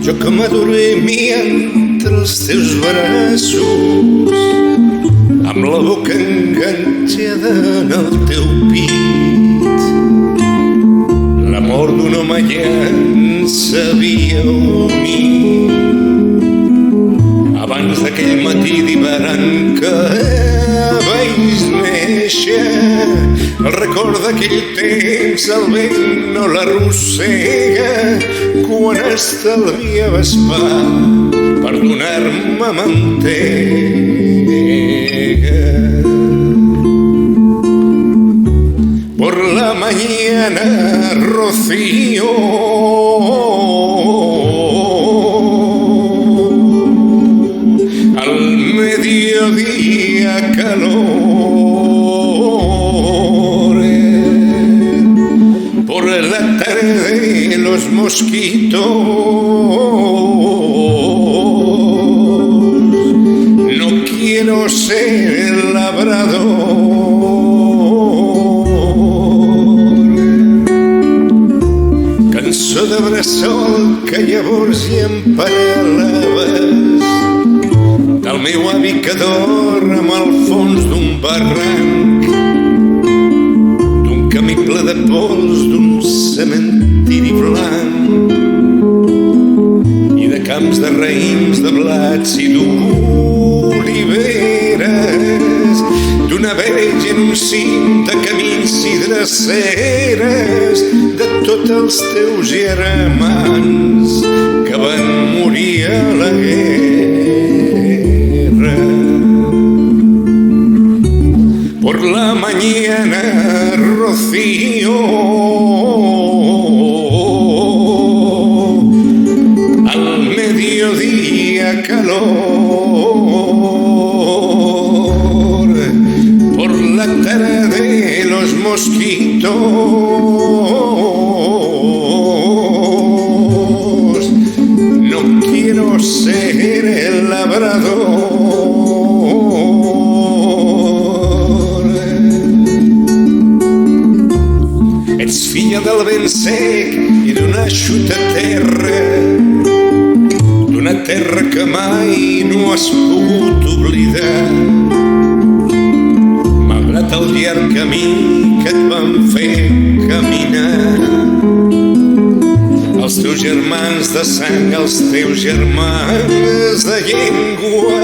Jo que m'adormia entre els teus braços, amb la boca enganxada en el teu pit. L'amor d'un home ja ens havia unit abans d'aquell matí d'hivern que vaig néixer. El record d'aquell temps el vent no l'arrossega quan estalviaves pa per donar-me mantega. Por la mañana, Rocío, al mediodía, calor, por la tarde, los mosquitos. No quiero ser labrador. Cançó de bressol que llavors hi em parlaves del meu avi que dorm al fons d'un barranc, d'un camí ple de pols, d'un cementiri blanc i de camps de raïms, de blats i d'oliveres, d'una verge en un cim de camins i dreceres, de tots els teus germans que van morir a la guerra. Por la mañana, Rocío, al mediodía, calor, por la tarde, los mosquitos. No quiero ser el labrador. Ets filla del vent sec i d'una eixuta terra, d'una terra que mai no has pogut oblidar, malgrat el llarg camí que et van fer caminar. Els teus germans de sang, els teus germans de llengua,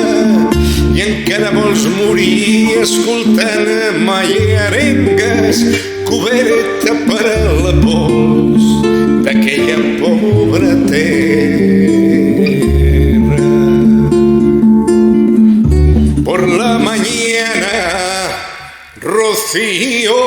i encara vols morir escoltant mallarengues, coberta per la pols d'aquella pobra terra. Por la mañana, Rocío,